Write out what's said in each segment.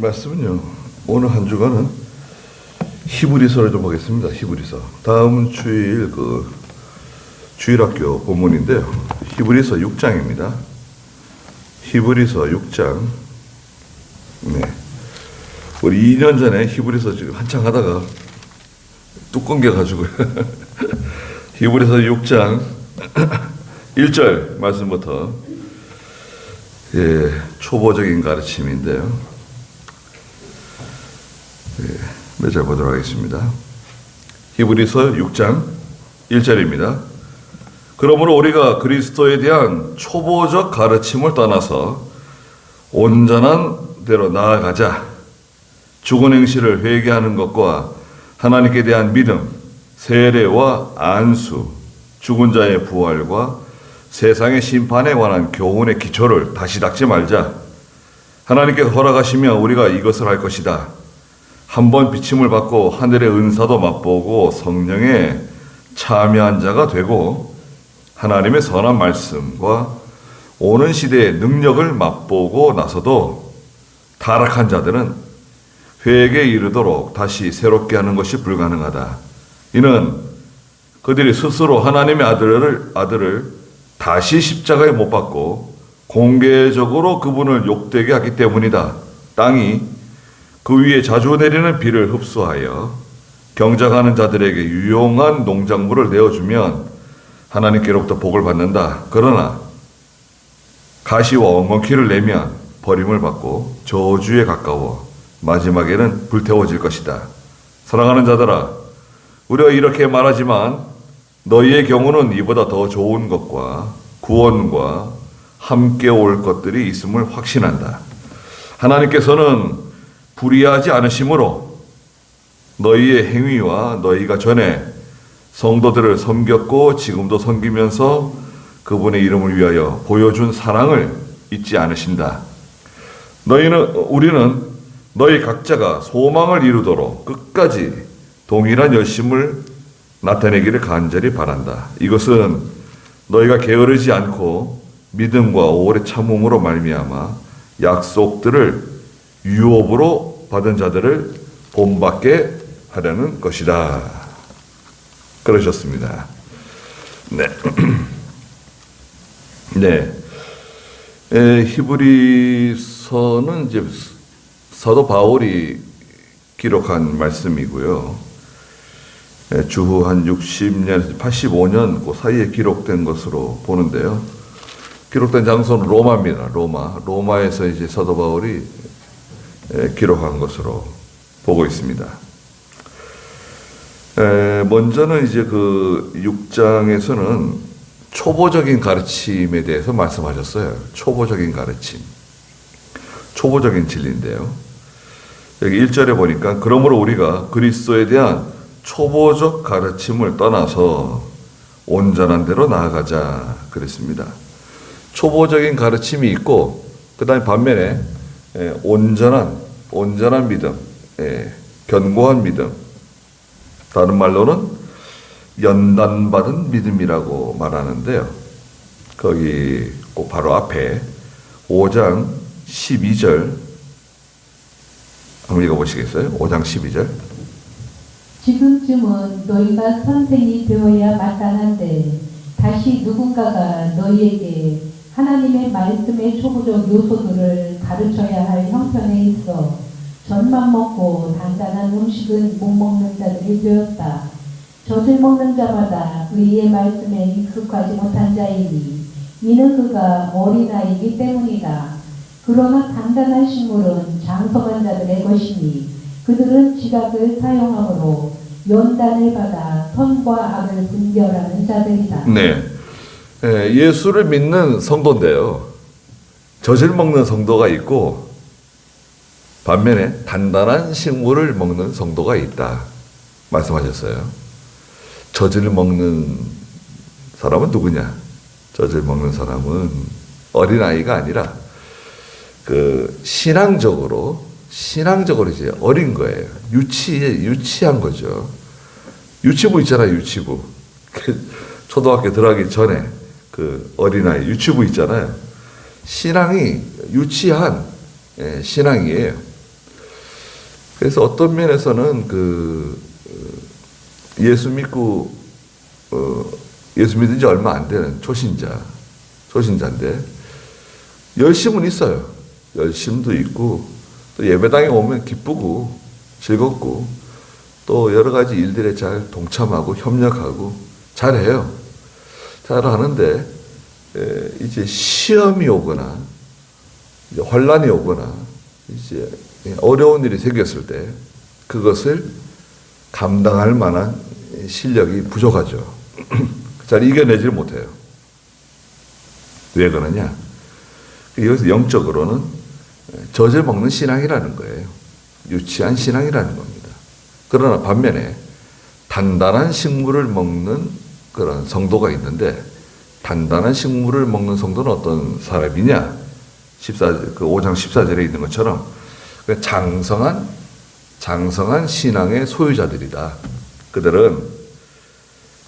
말씀은요, 오늘 한 주간은 히브리서를 좀 보겠습니다. 히브리서. 다음 주일 주일학교 본문인데요. 히브리서 6장입니다. 히브리서 6장. 네. 우리 2년 전에 히브리서 지금 한창 하다가 뚝 끊겨가지고요. 히브리서 6장 1절 말씀부터 초보적인 가르침인데요. 몇 절 보도록 하겠습니다. 히브리서 6장 1절입니다. 그러므로 우리가 그리스도에 대한 초보적 가르침을 떠나서 온전한 대로 나아가자. 죽은 행실을 회개하는 것과 하나님께 대한 믿음, 세례와 안수, 죽은 자의 부활과 세상의 심판에 관한 교훈의 기초를 다시 닦지 말자. 하나님께서 허락하시면 우리가 이것을 할 것이다. 한번 비침을 받고 하늘의 은사도 맛보고 성령에 참여한 자가 되고 하나님의 선한 말씀과 오는 시대의 능력을 맛보고 나서도 타락한 자들은 회개에 이르도록 다시 새롭게 하는 것이 불가능하다. 이는 그들이 스스로 하나님의 아들을 다시 십자가에 못 박고 공개적으로 그분을 욕되게 하기 때문이다. 땅이 그 위에 자주 내리는 비를 흡수하여 경작하는 자들에게 유용한 농작물을 내어주면 하나님께로부터 복을 받는다. 그러나 가시와 엉겅퀴를 내면 버림을 받고 저주에 가까워 마지막에는 불태워질 것이다. 사랑하는 자들아, 우리가 이렇게 말하지만 너희의 경우는 이보다 더 좋은 것과 구원과 함께 올 것들이 있음을 확신한다. 하나님께서는 불의하지 않으심으로 너희의 행위와 너희가 전에 성도들을 섬겼고 지금도 섬기면서 그분의 이름을 위하여 보여준 사랑을 잊지 않으신다. 우리는 너희 각자가 소망을 이루도록 끝까지 동일한 열심을 나타내기를 간절히 바란다. 이것은 너희가 게으르지 않고 믿음과 오래 참음으로 말미암아 약속들을 유업으로 받은 자들을 본받게 하려는 것이다. 그러셨습니다. 네. 네. 히브리서는 이제 사도 바울이 기록한 말씀이고요. 주후 한 60년, 85년 그 사이에 기록된 것으로 보는데요. 기록된 장소는 로마입니다. 로마에서 이제 사도 바울이 기록한 것으로 보고 있습니다. 먼저는 이제 그 6장에서는 초보적인 가르침에 대해서 말씀하셨어요. 초보적인 가르침. 초보적인 진리인데요. 여기 1절에 보니까 그러므로 우리가 그리스도에 대한 초보적 가르침을 떠나서 온전한 대로 나아가자 그랬습니다. 초보적인 가르침이 있고 그 다음에 반면에 온전한 믿음, 견고한 믿음, 다른 말로는 연단받은 믿음이라고 말하는데요. 거기 꼭 바로 앞에 5장 12절 한번 읽어보시겠어요? 5장 12절. 지금쯤은 너희가 선생이 되어야 마땅한데 다시 누군가가 너희에게 하나님의 말씀의 초보적 요소들을 가르쳐야 할 형편에 있어 젖만 먹고 단단한 음식은 못 먹는 자들이 되었다. 젖을 먹는 자마다 의의 말씀에 익숙하지 못한 자이니 이는 그가 어린아이이기 때문이다. 그러나 단단한 식물은 장성한 자들의 것이니 그들은 지각을 사용함으로 연단을 받아 선과 악을 분별하는 자들이다. 네. 예수를 믿는 성도인데요. 젖을 먹는 성도가 있고 반면에 단단한 식물을 먹는 성도가 있다. 말씀하셨어요. 젖을 먹는 사람은 누구냐? 젖을 먹는 사람은 어린아이가 아니라 신앙적으로 이제 어린 거예요. 유치한 거죠. 유치부 있잖아요, 유치부. 초등학교 들어가기 전에 그 어린아이, 유치부 있잖아요. 신앙이 유치한 신앙이에요. 그래서 어떤 면에서는 예수 믿고 예수 믿은 지 얼마 안 되는 초신자인데 열심은 있어요. 열심도 있고 또 예배당에 오면 기쁘고 즐겁고 또 여러 가지 일들에 잘 동참하고 협력하고 잘해요. 잘하는데 이제 시험이 오거나 이제 혼란이 오거나 이제 어려운 일이 생겼을 때 그것을 감당할 만한 실력이 부족하죠. 잘 이겨내지를 못해요. 왜 그러냐? 이것은 영적으로는 젖을 먹는 신앙이라는 거예요. 유치한 신앙이라는 겁니다. 그러나 반면에 단단한 식물을 먹는 그런 성도가 있는데 단단한 식물을 먹는 성도는 어떤 사람이냐? 5장 14절에 있는 것처럼 장성한 신앙의 소유자들이다. 그들은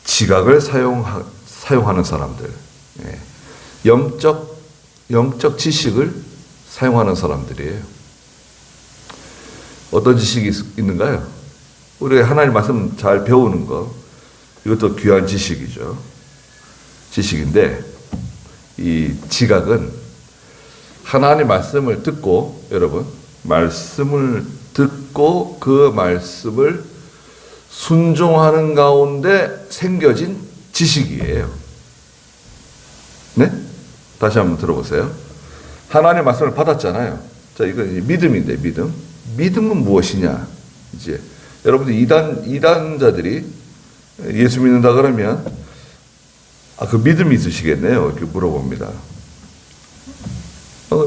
지각을 사용하는 사람들, 영적 지식을 사용하는 사람들이에요. 어떤 지식이 있는가요? 우리가 하나님 말씀 잘 배우는 거, 이것도 귀한 지식이죠. 지식인데 이 지각은 하나님 말씀을 듣고 여러분 말씀을 듣고 그 말씀을 순종하는 가운데 생겨진 지식이에요. 네? 다시 한번 들어보세요. 하나님의 말씀을 받았잖아요. 자, 이건 믿음인데 믿음. 믿음은 무엇이냐? 이제 여러분들 이단자들이 예수 믿는다 그러면 그 믿음이 있으시겠네요. 이렇게 물어봅니다.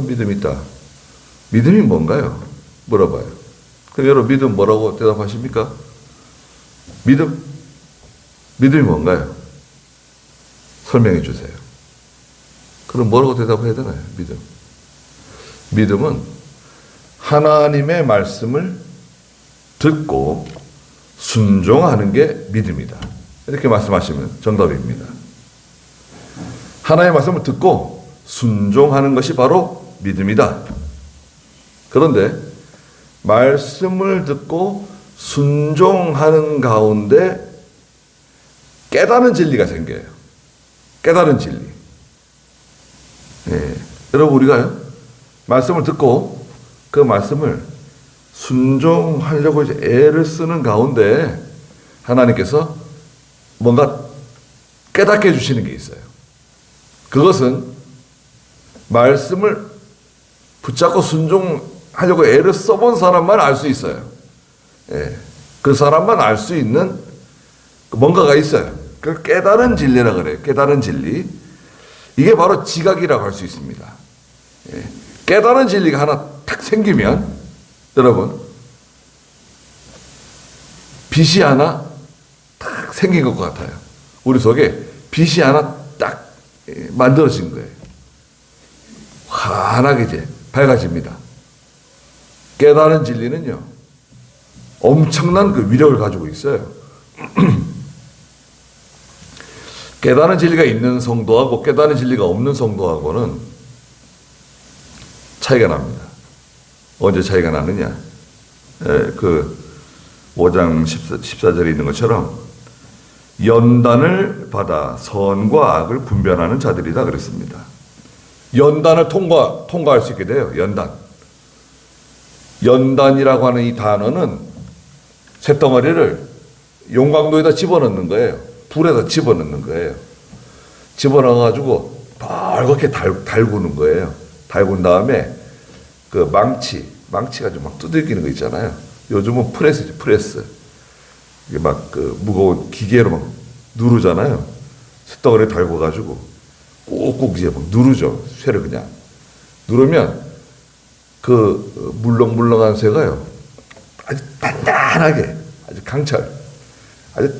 믿음 있다. 믿음이 뭔가요? 물어봐요. 그럼 여러분 믿음 뭐라고 대답하십니까? 믿음이 뭔가요? 설명해 주세요. 그럼 뭐라고 대답해야 되나요? 믿음은 하나님의 말씀을 듣고 순종하는 게 믿음이다. 이렇게 말씀하시면 정답입니다. 하나님의 말씀을 듣고 순종하는 것이 바로 믿음이다. 그런데 말씀을 듣고 순종하는 가운데 깨달은 진리가 생겨요. 깨달은 진리. 여러분 우리가요 말씀을 듣고 그 말씀을 순종하려고 이제 애를 쓰는 가운데 하나님께서 뭔가 깨닫게 해주시는 게 있어요. 그것은 말씀을 붙잡고 순종하려고 애를 써본 사람만 알 수 있어요. 그 사람만 알 수 있는 뭔가가 있어요. 그걸 깨달은 진리라 그래요. 깨달은 진리. 이게 바로 지각이라고 할 수 있습니다. 깨달은 진리가 하나 탁 생기면 여러분 빛이 하나 탁 생긴 것 같아요. 우리 속에 빛이 하나 딱 만들어진 거예요. 환하게 이제 밝아집니다. 깨달은 진리는요 엄청난 그 위력을 가지고 있어요. 깨달은 진리가 있는 성도하고 깨달은 진리가 없는 성도하고는 차이가 납니다. 언제 차이가 나느냐? 그 5장 14절에 있는 것처럼 연단을 받아 선과 악을 분별하는 자들이다 그랬습니다. 연단을 통과할 수 있게 돼요. 연단이라고 하는 이 단어는 쇳덩어리를 용광로에다 집어넣는 거예요. 불에다 집어넣는 거예요. 집어넣어가지고 빨갛게 달구는 거예요. 달군 다음에 그 망치가 좀 막 두들기는 거 있잖아요. 요즘은 프레스. 이게 막 그 무거운 기계로 막 누르잖아요. 쇳덩어리 달궈가지고 꾹꾹 이제 막 누르죠. 쇠를 그냥. 누르면 그 물렁물렁한 쇠가요. 아주 단단하게, 아주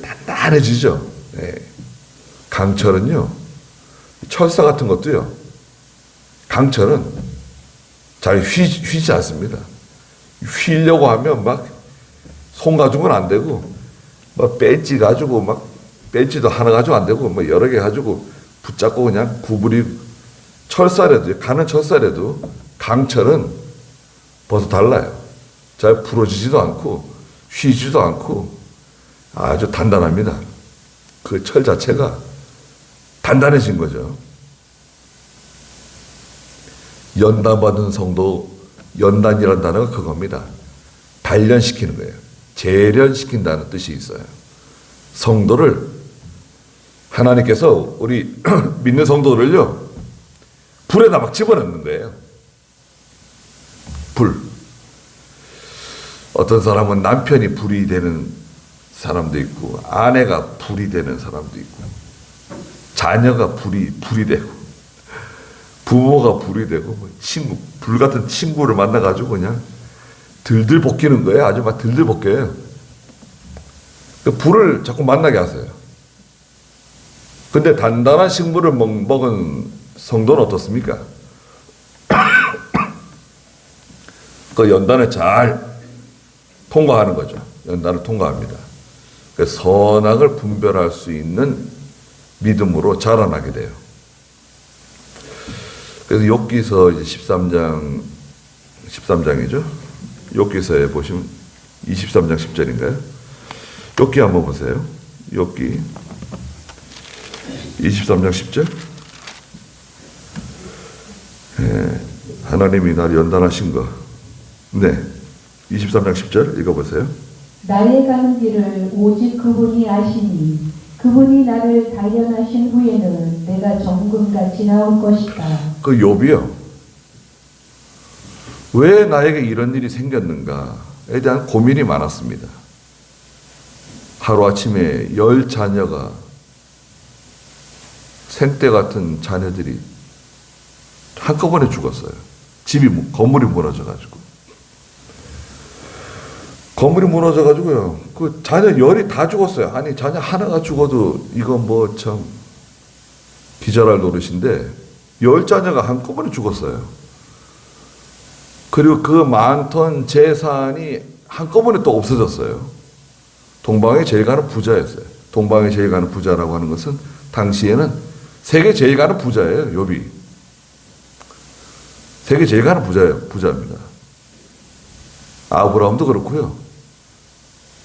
단단해지죠. 강철은요, 철사 같은 것도요, 강철은 잘 휘지 않습니다. 휘려고 하면 막 손 가지고는 안 되고, 막 배지 가지고 막 배지도 하나 가지고 안 되고, 뭐 여러 개 가지고 붙잡고 그냥 구부리고, 철사라도, 가는 철사라도 강철은 벌써 달라요. 잘 부러지지도 않고 휘지도 않고 아주 단단합니다. 그 철 자체가 단단해진 거죠. 연단받은 성도, 연단이라는 단어가 그겁니다. 단련시키는 거예요. 재련시킨다는 뜻이 있어요. 성도를 하나님께서 우리 믿는 성도들을요 불에다 막 집어넣는 거예요. 불. 어떤 사람은 남편이 불이 되는 사람도 있고 아내가 불이 되는 사람도 있고 자녀가 불이 되고 부모가 불이 되고 뭐 친구, 불 같은 친구를 만나가지고 그냥 들들 볶이는 거예요. 아주 막 들들 볶여요. 그 불을 자꾸 만나게 하세요. 근데 단단한 식물을 먹은 성도는 어떻습니까? 그 연단을 잘 통과하는 거죠. 연단을 통과합니다. 그 선악을 분별할 수 있는 믿음으로 자라나게 돼요. 그래서 욥기서 13장이죠. 욥기서에 보시면 23장 10절인가요? 욥기 한번 보세요. 욥기 23장 10절. 하나님이 나를 연단하신 거. 네. 23장 10절 읽어보세요. 나의 가는 길을 오직 그분이 아시니 그분이 나를 단련하신 후에는 내가 정금같이 나올 것이다. 그 욥이요. 왜 나에게 이런 일이 생겼는가에 대한 고민이 많았습니다. 하루아침에 10자녀가 생떼 같은 자녀들이 한꺼번에 죽었어요. 건물이 무너져가지고. 건물이 무너져가지고요. 그 자녀 10이 다 죽었어요. 아니, 자녀 하나가 죽어도 이건 뭐 참 기절할 노릇인데 10자녀가 한꺼번에 죽었어요. 그리고 그 많던 재산이 한꺼번에 또 없어졌어요. 동방에 제일 가는 부자였어요. 동방에 제일 가는 부자라고 하는 것은 당시에는 세계 제일 가는 부자예요. 욥이. 세계 제일 가는 부자입니다. 아브라함도 그렇고요.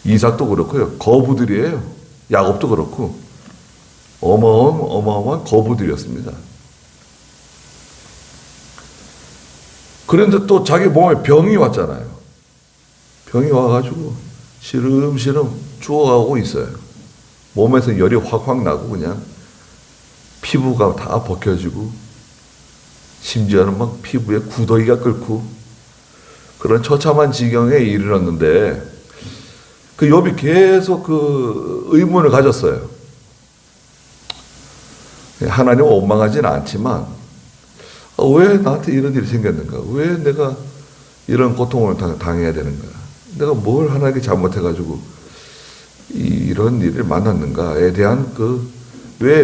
이삭도 그렇고요. 거부들이에요. 야곱도 그렇고 어마어마한 거부들이었습니다. 그런데 또 자기 몸에 병이 왔잖아요. 병이 와가지고 시름시름 죽어가고 있어요. 몸에서 열이 확확 나고 그냥 피부가 다 벗겨지고 심지어는 막 피부에 구더기가 끓고 그런 처참한 지경에 이르렀는데 그 욥이 계속 그 의문을 가졌어요. 하나님을 원망하지는 않지만 왜 나한테 이런 일이 생겼는가? 왜 내가 이런 고통을 당해야 되는가? 내가 뭘 하나님께 잘못해가지고 이런 일을 만났는가에 대한 왜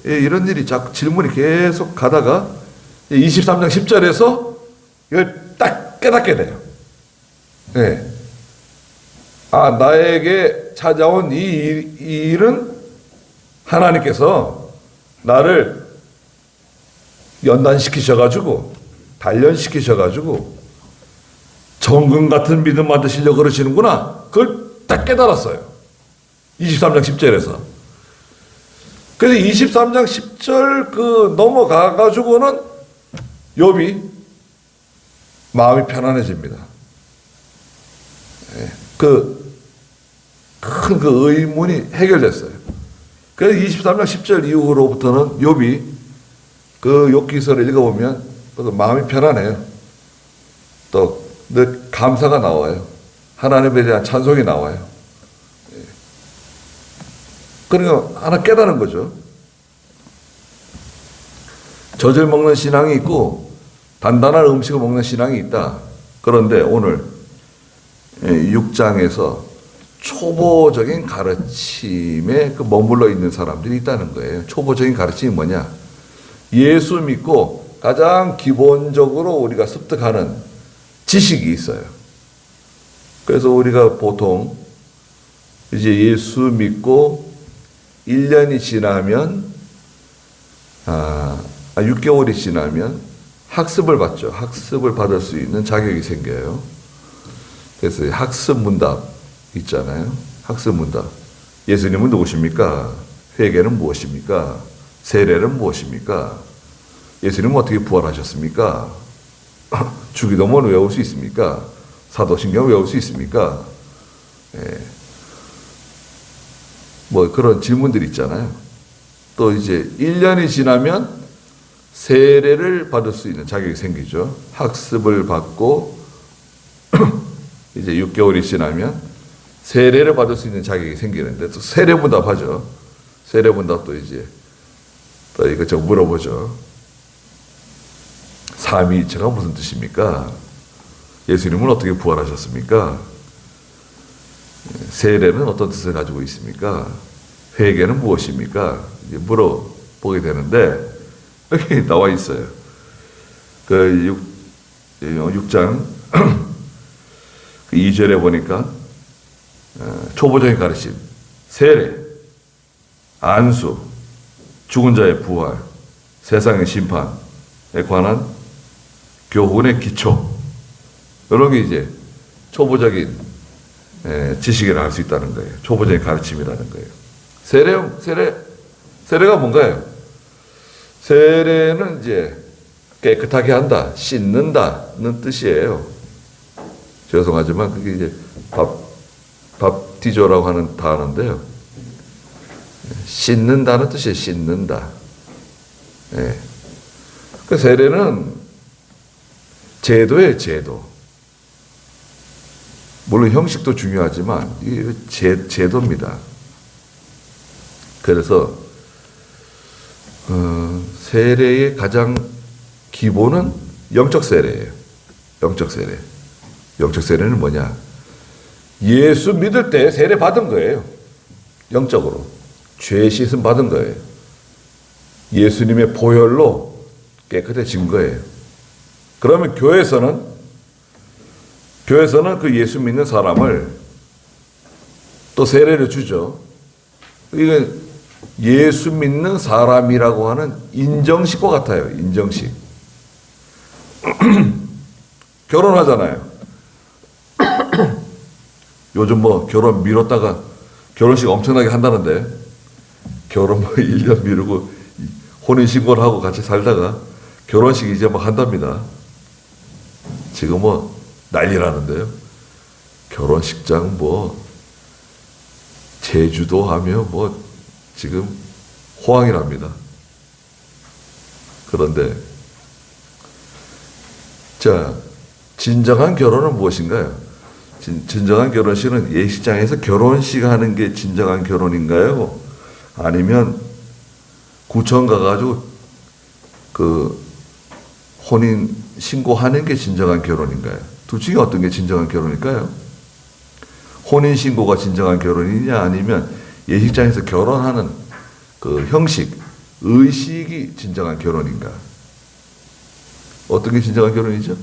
이런 일이 자꾸 질문이 계속 가다가 23장 10절에서 이걸 딱 깨닫게 돼요. 네. 아, 나에게 찾아온 이 일은 하나님께서 나를 연단시키셔가지고 단련시키셔가지고 정금 같은 믿음 만드시려고 그러시는구나. 그걸 딱 깨달았어요. 23장 10절에서. 그래서 23장 10절 넘어가가지고는 욥이 마음이 편안해집니다. 큰 의문이 해결됐어요. 그래서 23장 10절 이후로부터는 욥이 욥기서를 읽어보면 마음이 편안해요. 또 늘 감사가 나와요. 하나님에 대한 찬송이 나와요. 그러니까 하나 깨달은 거죠. 젖을 먹는 신앙이 있고 단단한 음식을 먹는 신앙이 있다. 그런데 오늘 6장에서 초보적인 가르침에 머물러 있는 사람들이 있다는 거예요. 초보적인 가르침이 뭐냐? 예수 믿고 가장 기본적으로 우리가 습득하는 지식이 있어요. 그래서 우리가 보통 이제 예수 믿고 1년이 지나면 6개월이 지나면 학습을 받죠. 학습을 받을 수 있는 자격이 생겨요. 그래서 학습 문답 있잖아요. 학습 문답. 예수님은 누구십니까? 회개는 무엇입니까? 세례는 무엇입니까? 예수님은 어떻게 부활하셨습니까? 주기도문 외울 수 있습니까? 사도신경 외울 수 있습니까? 예. 뭐 그런 질문들이 있잖아요. 또 이제 1년이 지나면 세례를 받을 수 있는 자격이 생기죠. 학습을 받고 이제 6개월이 지나면 세례를 받을 수 있는 자격이 생기는데 또 세례문답하죠. 세례문답도 이제 또 이것저것 물어보죠. 삼위일체가 무슨 뜻입니까? 예수님은 어떻게 부활하셨습니까? 세례는 어떤 뜻을 가지고 있습니까? 회개는 무엇입니까? 이제 물어보게 되는데 여기 나와 있어요. 그 6장 2절에 보니까 초보적인 가르침, 세례, 안수, 죽은 자의 부활, 세상의 심판에 관한 교훈의 기초, 이런 게 이제 초보적인 지식이라 할 수 있다는 거예요. 초보적인 가르침이라는 거예요. 세례가 뭔가요? 세례는 이제 깨끗하게 한다, 씻는다는 뜻이에요. 죄송하지만 그게 이제 밥티조라고 하는 단어인데요. 씻는다는 뜻이에요. 씻는다. 예. 그 세례는 제도예요, 제도. 물론 형식도 중요하지만 이게 제도입니다. 그래서 세례의 가장 기본은 영적 세례예요. 영적 세례. 영적 세례는 뭐냐? 예수 믿을 때 세례 받은 거예요. 영적으로. 죄 씻음 받은 거예요. 예수님의 보혈로 깨끗해진 거예요. 그러면 교회에서는 그 예수 믿는 사람을 또 세례를 주죠. 이건 예수 믿는 사람이라고 하는 인정식과 같아요. 인정식. 결혼하잖아요. 요즘 뭐 결혼 미뤘다가 결혼식 엄청나게 한다는데 결혼 뭐 1년 미루고 혼인신고를 하고 같이 살다가 결혼식 이제 막 한답니다. 지금 뭐 난리라는데요. 결혼식장 뭐 제주도 하며 뭐 지금 호황이랍니다. 그런데 자, 진정한 결혼은 무엇인가요? 진정한 결혼식은 예식장에서 결혼식 하는 게 진정한 결혼인가요? 아니면 구청 가가지고 그 혼인 신고하는 게 진정한 결혼인가요? 둘 중에 어떤 게 진정한 결혼일까요? 혼인 신고가 진정한 결혼이냐 아니면 예식장에서 결혼하는 그 형식, 의식이 진정한 결혼인가? 어떤 게 진정한 결혼이죠?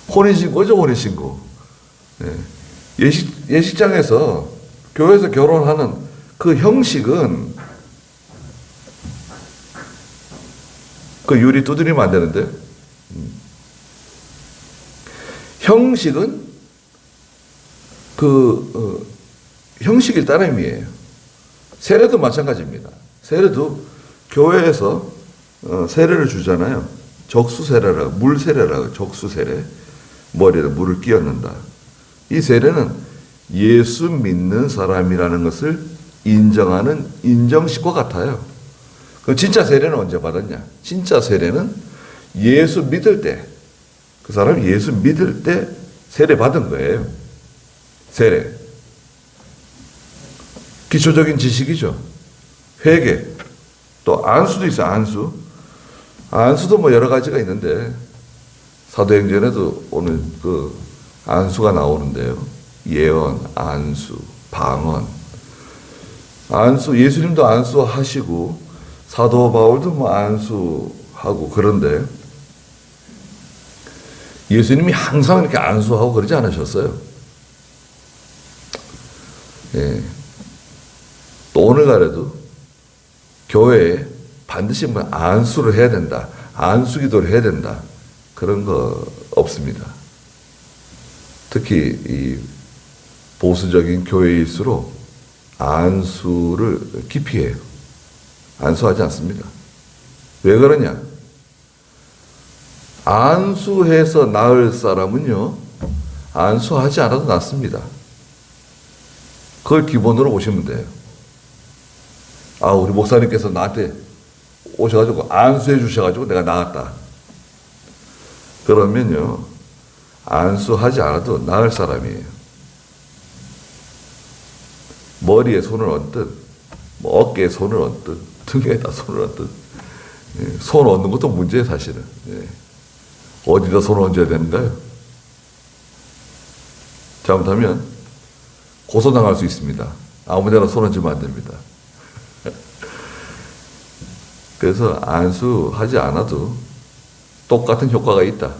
혼인 신고죠, 혼인 신고. 네. 예식장에서 교회에서 결혼하는 그 형식은 그 유리 두드리면 안 되는데 형식은 형식일 따름이에요. 세례도 마찬가지입니다. 세례도 교회에서 세례를 주잖아요. 적수세례라고, 물세례라고, 적수세례. 머리에 물을 끼얹는다. 이 세례는 예수 믿는 사람이라는 것을 인정하는 인정식과 같아요. 그럼 진짜 세례는 언제 받았냐? 진짜 세례는 예수 믿을 때, 그 사람이 예수 믿을 때 세례 받은 거예요. 세례. 기초적인 지식이죠. 회개. 또 안수도 있어요. 안수. 안수도 뭐 여러 가지가 있는데 사도행전에도 오늘 그 안수가 나오는데요. 예언, 안수, 방언. 안수, 예수님도 안수하시고 사도 바울도 뭐 안수하고 그런데 예수님이 항상 이렇게 안수하고 그러지 않으셨어요. 예. 또 오늘날에도 교회에 반드시 뭐 안수를 해야 된다. 안수 기도를 해야 된다. 그런 거 없습니다. 특히 이 보수적인 교회일수록 안수를 기피해요. 안수하지 않습니다. 왜 그러냐? 안수해서 나을 사람은요, 안수하지 않아도 낫습니다. 그걸 기본으로 보시면 돼요. 아, 우리 목사님께서 나한테 오셔가지고 안수해 주셔가지고 내가 나았다. 그러면요, 안수하지 않아도 나을 사람이에요. 머리에 손을 얹든, 뭐 어깨에 손을 얹든, 등에다 손을 얹든, 예, 손 얹는 것도 문제예요, 사실은. 예. 어디다 손을 얹어야 되는가요? 잘못하면 고소당할 수 있습니다. 아무데나 손 얹으면 안 됩니다. 그래서 안수하지 않아도 똑같은 효과가 있다.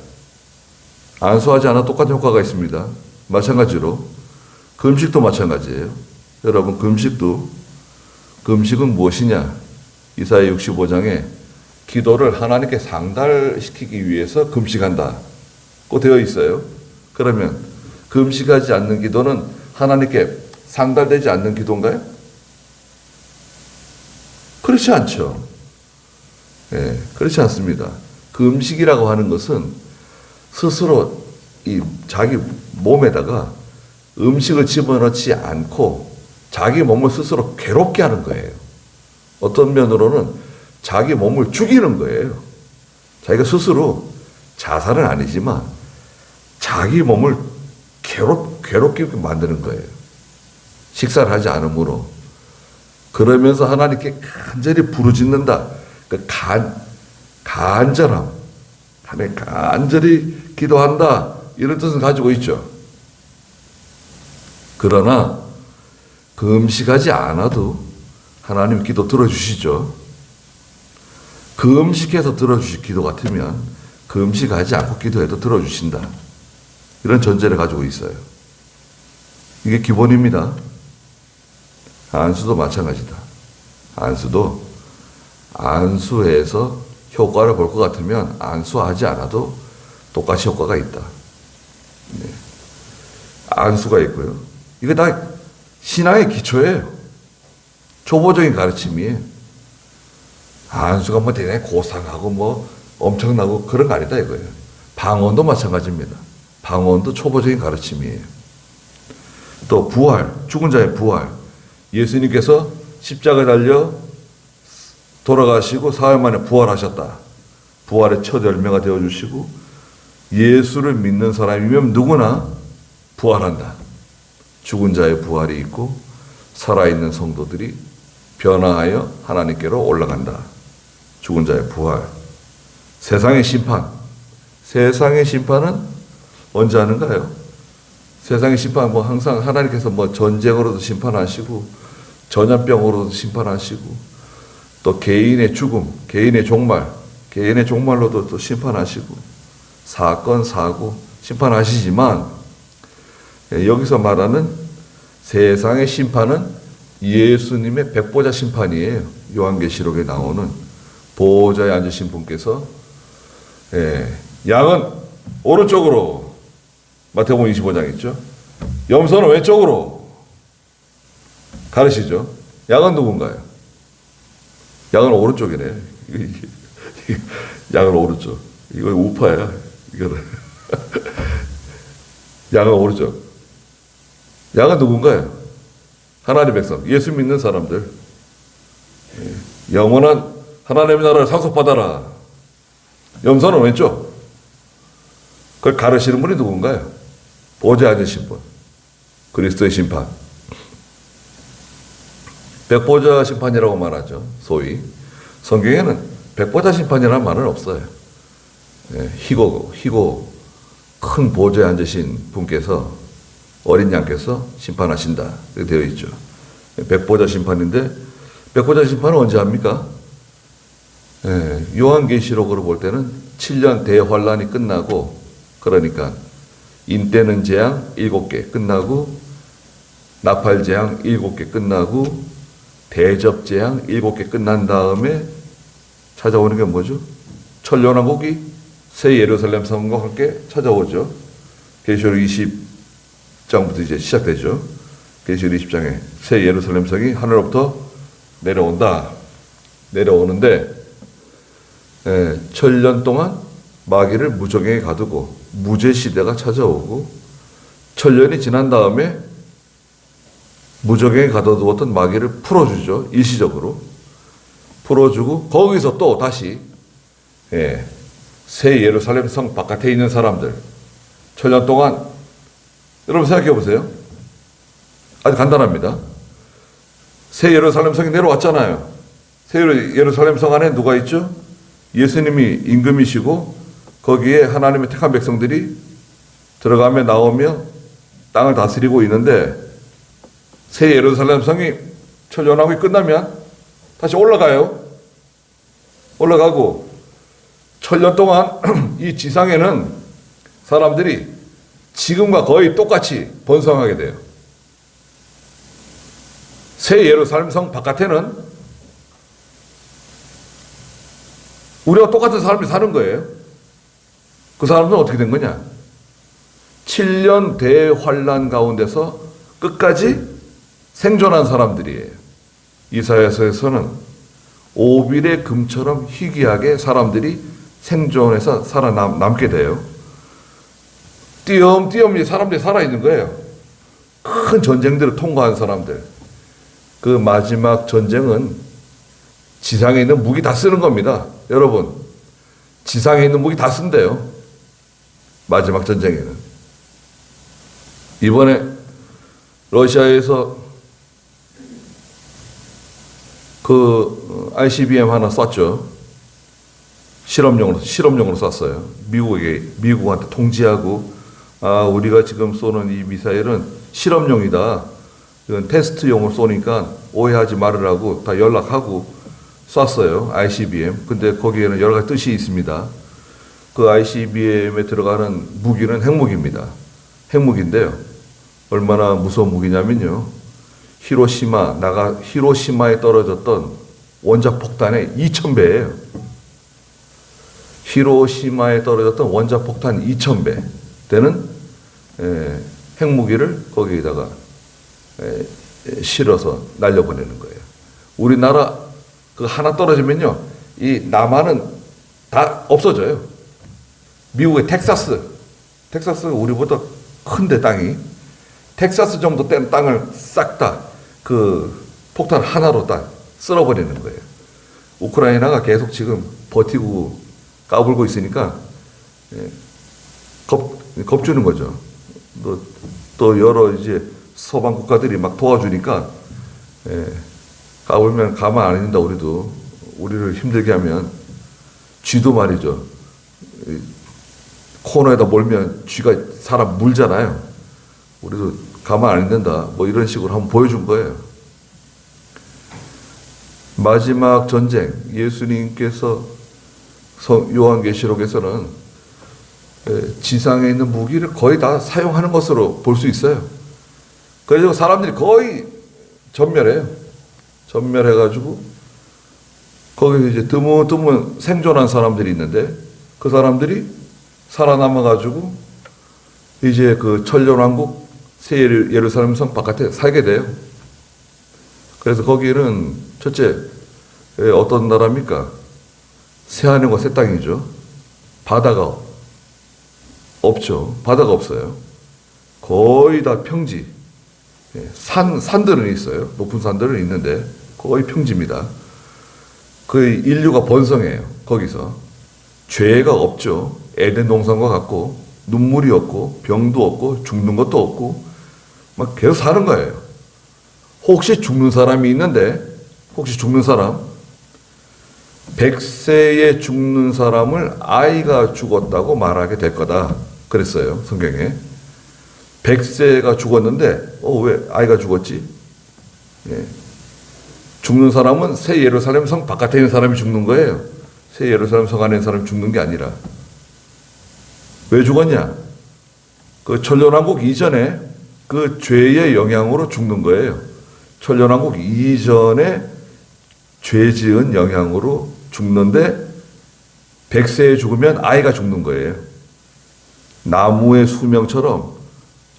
안수하지 않아도 똑같은 효과가 있습니다. 마찬가지로 금식도 마찬가지예요. 여러분, 금식은 무엇이냐? 이사야 65장에 기도를 하나님께 상달시키기 위해서 금식한다고 되어 있어요. 그러면 금식하지 않는 기도는 하나님께 상달되지 않는 기도인가요? 그렇지 않죠. 예, 그렇지 않습니다. 금식이라고 하는 것은 스스로 이 자기 몸에다가 음식을 집어넣지 않고 자기 몸을 스스로 괴롭게 하는 거예요. 어떤 면으로는 자기 몸을 죽이는 거예요. 자기가 스스로 자살은 아니지만 자기 몸을 괴롭게 만드는 거예요. 식사를 하지 않으므로. 그러면서 하나님께 간절히 부르짖는다. 그 간절함. 하나님 간절히 기도한다. 이런 뜻은 가지고 있죠. 그러나 금식하지 않아도 하나님 기도 들어주시죠. 금식해서 들어주실 기도 같으면 금식하지 않고 기도해도 들어주신다. 이런 전제를 가지고 있어요. 이게 기본입니다. 안수도 마찬가지다. 안수해서 효과를 볼 것 같으면 안수하지 않아도 똑같이 효과가 있다. 네. 안수가 있고요. 이게 다 신앙의 기초예요. 초보적인 가르침이에요. 안수가 뭐 대단히 고상하고 뭐 엄청나고 그런 거 아니다 이거예요. 방언도 마찬가지입니다. 방언도 초보적인 가르침이에요. 또 부활, 죽은 자의 부활. 예수님께서 십자가에 달려 돌아가시고 사흘 만에 부활하셨다. 부활의 첫 열매가 되어주시고 예수를 믿는 사람이면 누구나 부활한다. 죽은 자의 부활이 있고 살아있는 성도들이 변화하여 하나님께로 올라간다. 죽은 자의 부활. 세상의 심판. 세상의 심판은 언제 하는가요? 세상의 심판 뭐 항상 하나님께서 뭐 전쟁으로도 심판하시고 전염병으로도 심판하시고 또 개인의 죽음, 개인의 종말, 개인의 종말로도 또 심판하시고 사건, 사고 심판하시지만 여기서 말하는 세상의 심판은 예수님의 백보자 심판이에요. 요한계시록에 나오는 보호자에 앉으신 분께서 양은 오른쪽으로 마태복음 25장 있죠. 염소는 왼쪽으로 가르시죠. 양은 누군가요? 양은 오른쪽이래. 양은 오른쪽. 이거 우파야. 이거는 양은 오른쪽. 양은 누군가요? 하나님의 백성, 예수 믿는 사람들. 영원한 하나님의 나라를 상속받아라. 염소는 왼쪽. 그걸 가르치는 분이 누군가요? 보좌에 앉으신 분. 그리스도의 심판. 백보자 심판이라고 말하죠. 소위. 성경에는 백보자 심판이라는 말은 없어요. 희고 큰 보좌에 앉으신 분께서 어린 양께서 심판하신다. 이렇게 되어 있죠. 백보자 심판인데 백보자 심판은 언제 합니까? 요한계시록으로 볼 때는 7년 대환란이 끝나고 그러니까 인때는 재앙 7개 끝나고 나팔 재앙 7개 끝나고 대접 재앙 7개 끝난 다음에 찾아오는 게 뭐죠? 천년왕국이 새 예루살렘 성과 함께 찾아오죠. 계시록 장부터 이제 시작되죠. 계시록 20장에 새 예루살렘 성이 하늘로부터 내려온다. 내려오는데 천년 동안 마귀를 무적행에 가두고 무죄 시대가 찾아오고 천년이 지난 다음에 무적행에 가둬두었던 마귀를 풀어주죠. 일시적으로 풀어주고 거기서 또 다시 새 예루살렘 성 바깥에 있는 사람들 천년 동안 여러분 생각해 보세요. 아주 간단합니다. 새 예루살렘 성이 내려왔잖아요. 새 예루살렘 성 안에 누가 있죠? 예수님이 임금이시고 거기에 하나님의 택한 백성들이 들어가며 나오며 땅을 다스리고 있는데 새 예루살렘 성이 천년왕국이 끝나면 다시 올라가요. 올라가고 천년 동안 이 지상에는 사람들이 지금과 거의 똑같이 번성하게 돼요. 새 예루살렘 성 바깥에는 우리와 똑같은 사람이 사는 거예요. 그 사람들은 어떻게 된 거냐? 7년 대환란 가운데서 끝까지 생존한 사람들이에요. 이사야서에서는 오빌의 금처럼 희귀하게 사람들이 생존해서 살아남게 돼요. 띄엄띄엄 사람들이 살아있는 거예요. 큰 전쟁들을 통과한 사람들. 그 마지막 전쟁은 지상에 있는 무기 다 쓰는 겁니다. 여러분, 지상에 있는 무기 다 쓴대요. 마지막 전쟁에는. 이번에 러시아에서 그 ICBM 하나 쐈죠. 실험용으로 쐈어요. 미국한테 통지하고, 우리가 지금 쏘는 이 미사일은 실험용이다. 이건 테스트용으로 쏘니까 오해하지 말으라고 다 연락하고 쐈어요. ICBM. 근데 거기에는 여러 가지 뜻이 있습니다. 그 ICBM에 들어가는 무기는 핵무기입니다. 핵무기인데요. 얼마나 무서운 무기냐면요. 히로시마에 떨어졌던 원자 폭탄의 2000배예요. 히로시마에 떨어졌던 원자 폭탄 2000배 되는 핵무기를 거기에다가 실어서 날려보내는 거예요. 우리나라 그 하나 떨어지면요, 이 남한은 다 없어져요. 미국의 텍사스가 우리보다 큰데 땅이, 텍사스 정도 된 땅을 싹 다 그 폭탄 하나로 다 쓸어버리는 거예요. 우크라이나가 계속 지금 버티고 까불고 있으니까 겁주는 거죠. 또 여러 이제 서방 국가들이 막 도와주니까 까불면 가만 안 있는다. 우리를 힘들게 하면 쥐도 말이죠. 코너에다 몰면 쥐가 사람 물잖아요. 우리도 가만 안 있는다. 뭐 이런 식으로 한번 보여준 거예요. 마지막 전쟁, 예수님께서 요한계시록에서는 지상에 있는 무기를 거의 다 사용하는 것으로 볼 수 있어요. 그래서 사람들이 거의 전멸해요. 전멸해가지고 거기서 이제 드문드문 생존한 사람들이 있는데 그 사람들이 살아남아가지고 이제 그 천년왕국 새 예루살렘 성 바깥에 살게 돼요. 그래서 거기는 첫째 어떤 나라입니까? 새 하늘과 새 땅이죠. 바다가 없죠. 바다가 없어요. 거의 다 평지. 산들은 있어요. 높은 산들은 있는데 거의 평지입니다. 그 인류가 번성해요. 거기서 죄가 없죠. 에덴 동산과 같고 눈물이 없고 병도 없고 죽는 것도 없고 막 계속 사는 거예요. 혹시 죽는 사람이 있는데 혹시 죽는 사람 100세에 죽는 사람을 아이가 죽었다고 말하게 될 거다. 그랬어요. 성경에. 100세가 죽었는데 왜 아이가 죽었지? 죽는 사람은 새 예루살렘 성 바깥에 있는 사람이 죽는 거예요. 새 예루살렘 성 안에 있는 사람이 죽는 게 아니라. 왜 죽었냐? 그 천년왕국 이전에 그 죄의 영향으로 죽는 거예요. 천년왕국 이전에 죄 지은 영향으로 죽는데 100세에 죽으면 아이가 죽는 거예요. 나무의 수명처럼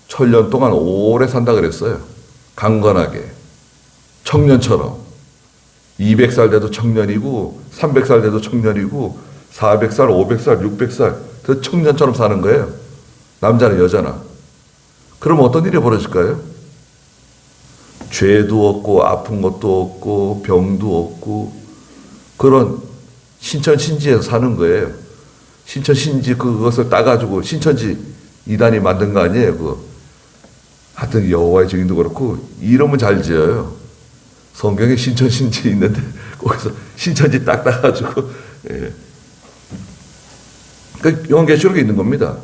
천년 동안 오래 산다 그랬어요. 강건하게. 청년처럼. 200살 돼도 청년이고 300살 돼도 청년이고 400살, 500살, 600살 그 청년처럼 사는 거예요. 남자나 여자나. 그럼 어떤 일이 벌어질까요? 죄도 없고 아픈 것도 없고 병도 없고 그런 신천신지에서 사는 거예요. 신천신지 그것을 따가지고 신천지 이단이 만든 거 아니에요. 하여튼 여호와의 증인도 그렇고 이름은 잘 지어요. 성경에 신천신지 있는데 거기서 신천지 딱 따가지고 예. 그 요한계시록에 있는 겁니다.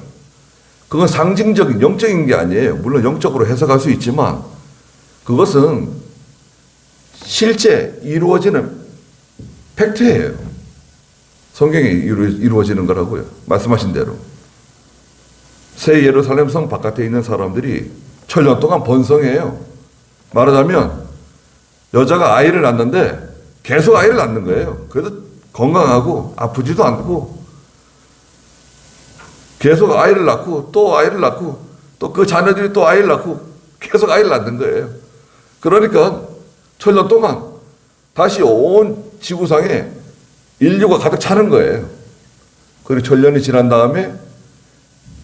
그건 상징적인 영적인 게 아니에요. 물론 영적으로 해석할 수 있지만 그것은 실제 이루어지는 팩트예요. 성경에 이루어지는 거라고요. 말씀하신 대로. 새 예루살렘 성 바깥에 있는 사람들이 천년 동안 번성해요. 말하자면 여자가 아이를 낳는데 계속 아이를 낳는 거예요. 그래도 건강하고 아프지도 않고 계속 아이를 낳고 또 아이를 낳고 또 그 자녀들이 또 아이를 낳고 계속 아이를 낳는 거예요. 그러니까 천년 동안 다시 온 지구상에 인류가 가득 차는 거예요. 그리고 천년이 지난 다음에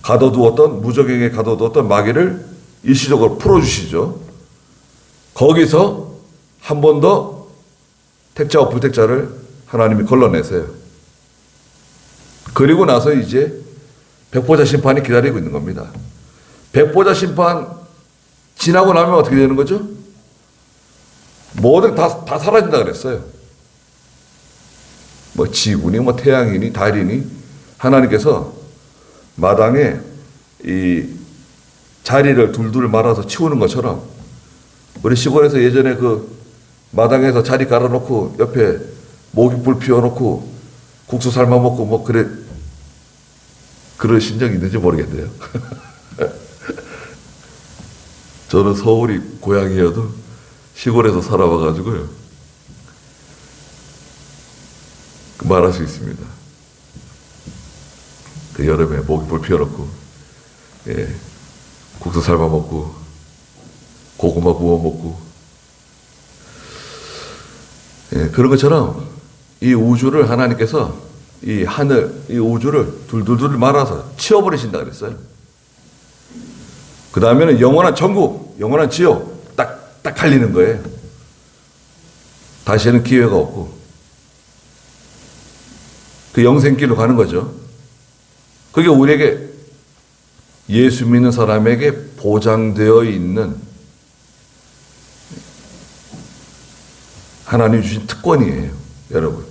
가둬두었던 무적에게 가둬두었던 마귀를 일시적으로 풀어주시죠. 거기서 한 번 더 택자와 불택자를 하나님이 걸러내세요. 그리고 나서 이제 백보자 심판이 기다리고 있는 겁니다. 백보자 심판 지나고 나면 어떻게 되는 거죠? 모든 다 사라진다 그랬어요. 뭐 지구니 뭐 태양이니 달이니 하나님께서 마당에 이 자리를 둘둘 말아서 치우는 것처럼 우리 시골에서 예전에 그 마당에서 자리 깔아놓고 옆에 모깃불 피워놓고 국수 삶아 먹고 뭐 그러신 적 있는지 모르겠네요. 저는 서울이 고향이어도 시골에서 살아와가지고요. 말할 수 있습니다. 그 여름에 모깃불 피워놓고, 예, 국수 삶아 먹고, 고구마 구워 먹고, 예, 그런 것처럼 이 우주를 하나님께서 이 하늘, 이 우주를 둘둘둘 말아서 치워버리신다 그랬어요. 그 다음에는 영원한 천국, 영원한 지옥 딱 갈리는 거예요. 다시는 기회가 없고 그 영생길로 가는 거죠. 그게 우리에게 예수 믿는 사람에게 보장되어 있는 하나님이 주신 특권이에요, 여러분.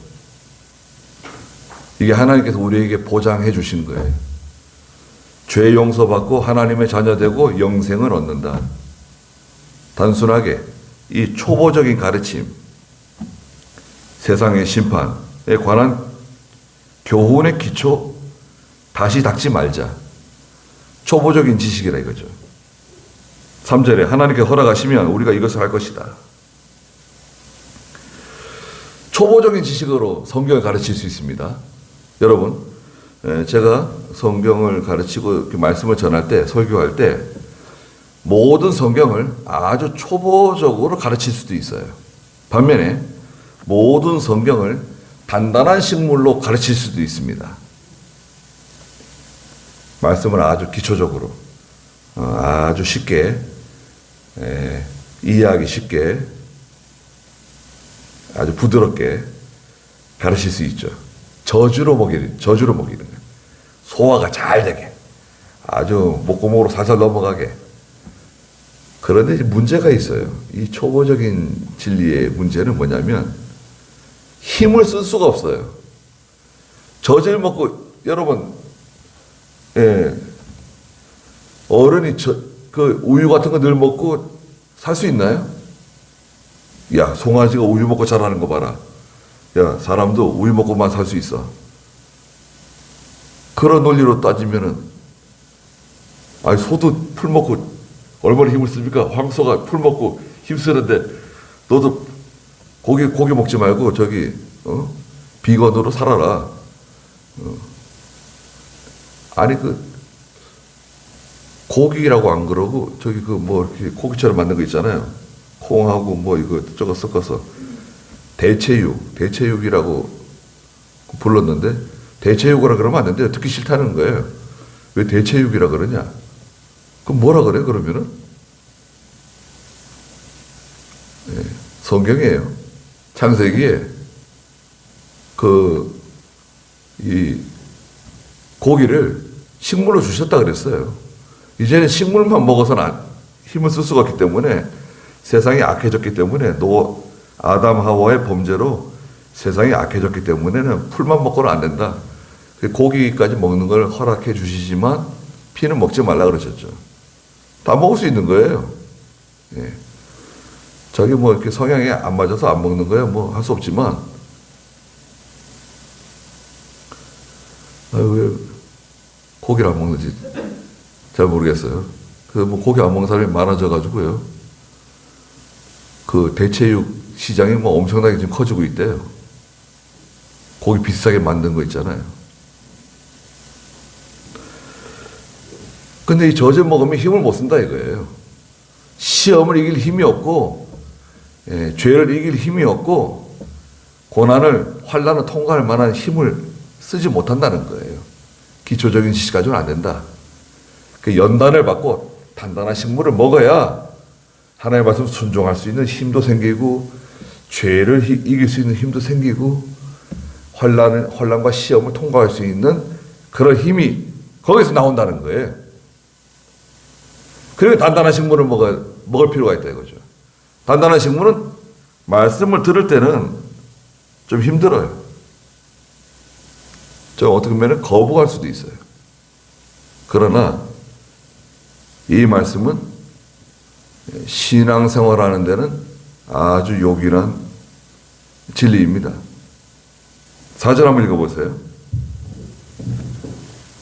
이게 하나님께서 우리에게 보장해 주신 거예요. 죄 용서받고 하나님의 자녀되고 영생을 얻는다. 단순하게 이 초보적인 가르침, 세상의 심판에 관한 교훈의 기초 다시 닦지 말자. 초보적인 지식이라 이거죠. 3절에 하나님께 허락하시면 우리가 이것을 할 것이다. 초보적인 지식으로 성경을 가르칠 수 있습니다. 여러분, 제가 성경을 가르치고 말씀을 전할 때, 설교할 때 모든 성경을 아주 초보적으로 가르칠 수도 있어요. 반면에 모든 성경을 단단한 식물로 가르칠 수도 있습니다. 말씀을 아주 기초적으로, 아주 쉽게, 이해하기 쉽게, 아주 부드럽게 가르칠 수 있죠. 저주로 먹이는 거예요. 소화가 잘 되게, 아주 목구멍으로 살살 넘어가게. 그런데 문제가 있어요. 이 초보적인 진리의 문제는 뭐냐면 힘을 쓸 수가 없어요. 젖을 먹고, 여러분, 어른이 그 우유 같은 거 늘 먹고 살 수 있나요? 야, 송아지가 우유 먹고 자라는 거 봐라. 야, 사람도 우유 먹고만 살 수 있어. 그런 논리로 따지면은, 아니, 소도 풀 먹고 얼마나 힘을 씁니까? 황소가 풀 먹고 힘쓰는데, 너도 고기 먹지 말고, 비건으로 살아라. '아니, '그, '아니, '그, 고기라고 안 그러고 저기 그 뭐 이렇게 고기처럼 만든 거 있잖아요. 콩하고 뭐 이거 저거 섞어서 대체육이라고 불렀는데 대체육이라 그러면 안 되는데 듣기 싫다는 거예요. 왜 대체육이라 그러냐? 그럼 뭐라 그래 그러면은? 예, 성경이에요. 창세기에 이 고기를 식물로 주셨다 그랬어요. 이제는 식물만 먹어서는 힘을 쓸 수가 없기 때문에 세상이 악해졌기 때문에 아담 하와의 범죄로 세상이 악해졌기 때문에는 풀만 먹고는 안 된다. 고기까지 먹는 걸 허락해 주시지만 피는 먹지 말라 그러셨죠. 다 먹을 수 있는 거예요. 예. 자기 뭐 이렇게 성향에 안 맞아서 안 먹는 거야 뭐 할 수 없지만 왜 고기를 안 먹는지 잘 모르겠어요. 그래서 뭐 고기 안 먹는 사람이 많아져 가지고요. 그 대체육 시장이 뭐 엄청나게 지금 커지고 있대요. 고기 비싸게 만든 거 있잖아요. 근데 이 젖을 먹으면 힘을 못 쓴다 이거예요. 시험을 이길 힘이 없고, 죄를 이길 힘이 없고, 환란을 통과할 만한 힘을 쓰지 못한다는 거예요. 기초적인 지식 가지고는 안 된다. 그 연단을 받고 단단한 식물을 먹어야 하나님의 말씀 순종할 수 있는 힘도 생기고, 죄를 이길 수 있는 힘도 생기고, 환란과 시험을 통과할 수 있는 그런 힘이 거기서 나온다는 거예요. 그리고 단단한 식물을 먹을 필요가 있다 이거죠. 단단한 식물은 말씀을 들을 때는 좀 힘들어요. 좀 어떻게 보면 거부할 수도 있어요. 그러나 이 말씀은 신앙생활하는 데는 아주 요긴한 진리입니다. 4절 한번 읽어보세요.